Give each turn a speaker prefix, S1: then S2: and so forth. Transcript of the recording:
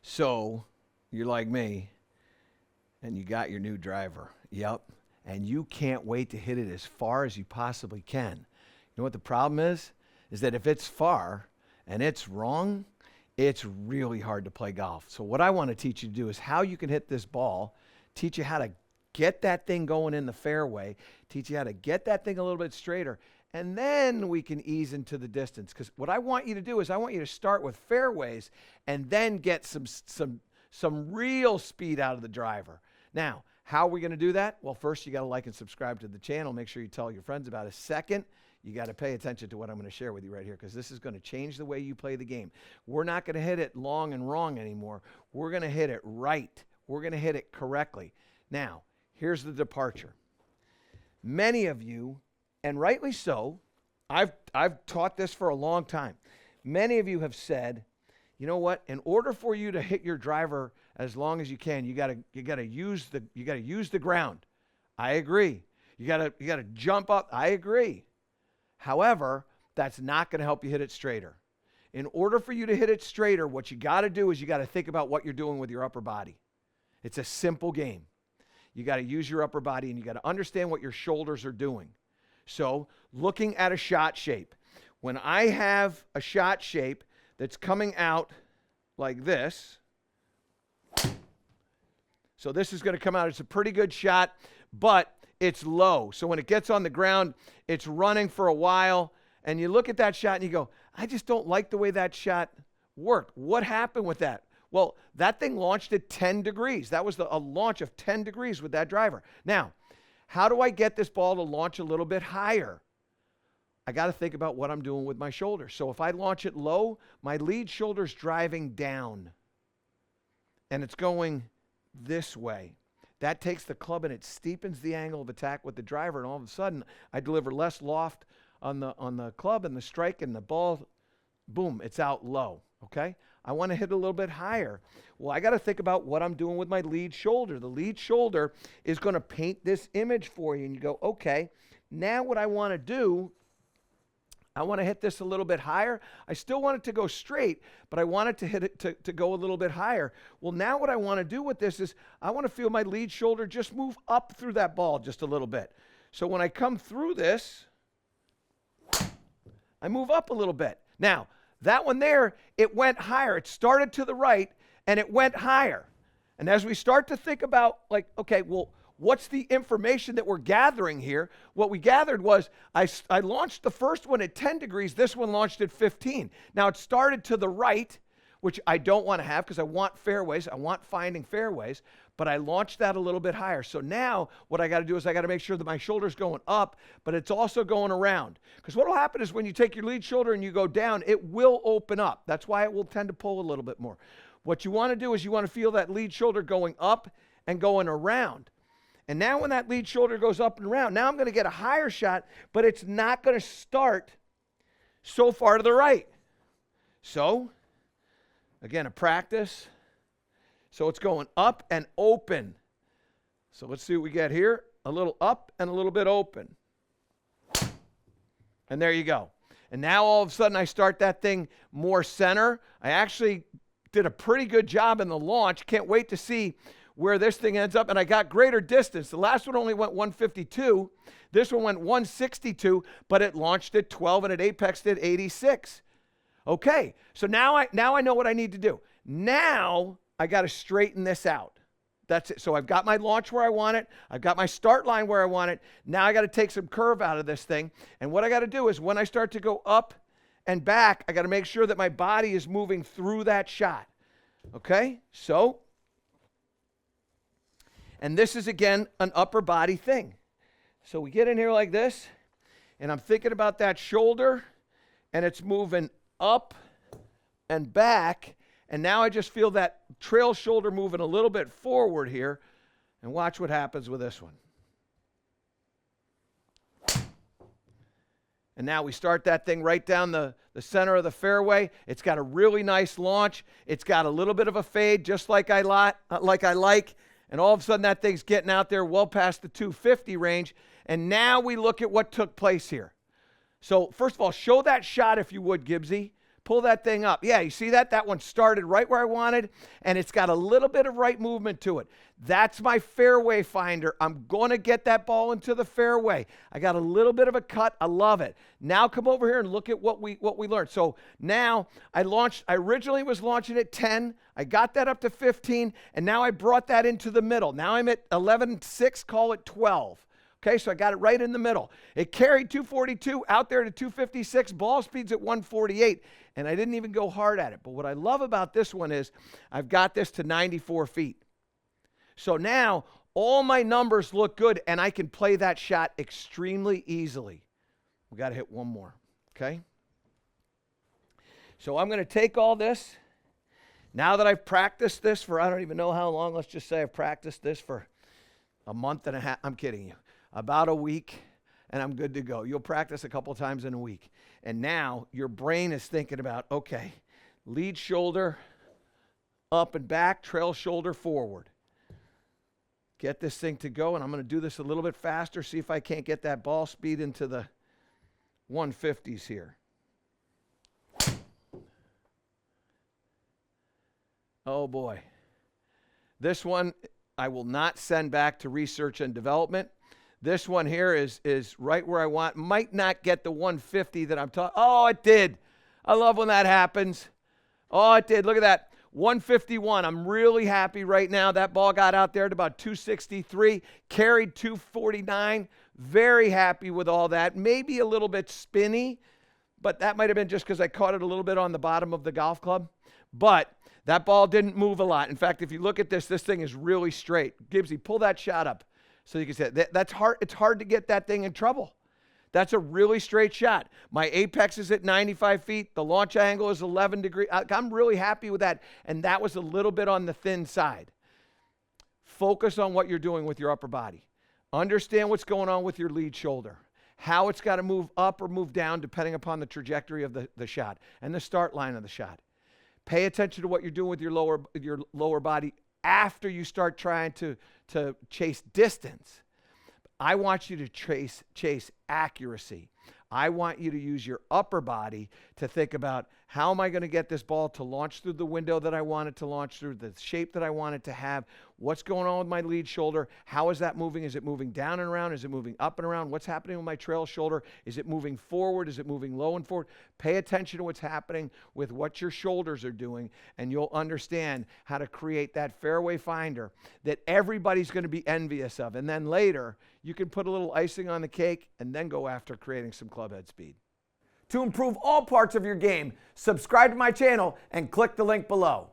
S1: So you're like me, and you got your new driver. Yep. And you can't wait to hit it as far as you possibly can. You know what the problem is? Is that if it's far and it's wrong, it's really hard to play golf. So what I want to teach you to do is how you can hit this ball, teach you how to get that thing going in the fairway, teach you how to get that thing a little bit straighter, and then we can ease into the distance. Because what I want you to do is I want you to start with fairways and then get some real speed out of the driver. Now, how are we going to do that? Well, first, you got to like and subscribe to the channel. Make sure you tell your friends about it. Second, you got to pay attention to what I'm going to share with you right here, because this is going to change the way you play the game. We're not going to hit it long and wrong anymore. We're going to hit it right. We're going to hit it correctly. Now, here's the departure. Many of you, and rightly so, I've taught this for a long time. Many of you have said, you know what? In order for you to hit your driver as long as you can, you gotta use the ground. I agree. You gotta jump up. I agree. However, that's not going to help you hit it straighter. In order for you to hit it straighter, what you got to do is you got to think about what you're doing with your upper body. It's a simple game. You got to use your upper body, and you got to understand what your shoulders are doing. So, looking at a shot shape. When I have a shot shape that's coming out like this, so this is going to come out. It's a pretty good shot, but it's low. So when it gets on the ground, it's running for a while, and you look at that shot and you go, I just don't like the way that shot worked. What happened with that? Well, that thing launched at 10 degrees. That was a launch of 10 degrees with that driver. Now, how do I get this ball to launch a little bit higher? I got to think about what I'm doing with my shoulder. So if I launch it low, my lead shoulder's driving down, and it's going this way. That takes the club and it steepens the angle of attack with the driver, and all of a sudden I deliver less loft on the club and the strike, and the ball, boom, it's out low. Okay? I want to hit a little bit higher. Well, I got to think about what I'm doing with my lead shoulder. The lead shoulder is going to paint this image for you, and you go, okay, now what I want to do, I want to hit this a little bit higher. I still want it to go straight, but I want it to hit it to go a little bit higher. Well, now what I want to do with this is I want to feel my lead shoulder just move up through that ball just a little bit. So when I come through this, I move up a little bit. Now, that one there, it went higher. It started to the right, and it went higher. And as we start to think about, like, okay, well, what's the information that we're gathering here? What we gathered was I launched the first one at 10 degrees. This one launched at 15. Now, it started to the right, which I don't want to have because I want fairways. I want finding fairways. But I launched that a little bit higher. So now what I got to do is I got to make sure that my shoulder's going up, but it's also going around. Because what will happen is when you take your lead shoulder and you go down, it will open up. That's why it will tend to pull a little bit more. What you want to do is you want to feel that lead shoulder going up and going around. And now when that lead shoulder goes up and around, now I'm going to get a higher shot, but it's not going to start so far to the right. So, again, a practice. So it's going up and open. So let's see what we get here. A little up and a little bit open. And there you go. And now all of a sudden I start that thing more center. I actually did a pretty good job in the launch. Can't wait to see where this thing ends up. And I got greater distance. The last one only went 152. This one went 162, but it launched at 12 and it apexed at 86. Okay, so now I know what I need to do. Now I got to straighten this out. That's it. So I've got my launch where I want it. I've got my start line where I want it. Now I got to take some curve out of this thing. And what I got to do is when I start to go up and back, I got to make sure that my body is moving through that shot. Okay? So, and this is, again, an upper body thing. So we get in here like this, and I'm thinking about that shoulder, and it's moving up and back. And now I just feel that trail shoulder moving a little bit forward here. And watch what happens with this one. And now we start that thing right down the center of the fairway. It's got a really nice launch. It's got a little bit of a fade, just like I like. And all of a sudden that thing's getting out there well past the 250 range. And now we look at what took place here. So first of all, show that shot if you would, Gibbsy. pull that thing up. Yeah, you see that? That one started right where I wanted, and it's got a little bit of right movement to it. That's my fairway finder. I'm going to get that ball into the fairway. I got a little bit of a cut. I love it. Now come over here and look at what we learned. So now I originally was launching at 10. I got that up to 15, and now I brought that into the middle. Now I'm at 11.6, call it 12. Okay, so I got it right in the middle. It carried 242 out there to 256. Ball speed's at 148, and I didn't even go hard at it. But what I love about this one is I've got this to 94 feet. So now all my numbers look good, and I can play that shot extremely easily. We got to hit one more, okay? So I'm going to take all this. Now that I've practiced this for I don't even know how long, let's just say I've practiced this for a month and a half. I'm kidding you. About a week, and I'm good to go. You'll practice a couple times in a week. And now your brain is thinking about, okay, lead shoulder up and back, trail shoulder forward. Get this thing to go, and I'm going to do this a little bit faster, see if I can't get that ball speed into the 150s here. Oh, boy. This one I will not send back to research and development. This one here is right where I want. Might not get the 150 that I'm talking. Oh, it did. I love when that happens. Oh, it did. Look at that. 151. I'm really happy right now. That ball got out there at about 263, carried 249. Very happy with all that. Maybe a little bit spinny, but that might have been just because I caught it a little bit on the bottom of the golf club. But that ball didn't move a lot. In fact, if you look at this thing is really straight. Gibbsy, pull that shot up. So you can say that's hard. It's hard to get that thing in trouble. That's a really straight shot. My apex is at 95 feet. The launch angle is 11 degrees. I'm really happy with that. And that was a little bit on the thin side. Focus on what you're doing with your upper body. Understand what's going on with your lead shoulder. How it's got to move up or move down depending upon the trajectory of the shot and the start line of the shot. Pay attention to what you're doing with your lower body after you start trying to chase distance. I want you to chase accuracy. I want you to use your upper body to think about how am I going to get this ball to launch through the window that I want it to launch through, the shape that I want it to have, what's going on with my lead shoulder, how is that moving? Is it moving down and around? Is it moving up and around? What's happening with my trail shoulder? Is it moving forward? Is it moving low and forward? Pay attention to what's happening with what your shoulders are doing, and you'll understand how to create that fairway finder that everybody's going to be envious of. And then later, you can put a little icing on the cake and then go after creating some clubhead speed. To improve all parts of your game, subscribe to my channel and click the link below.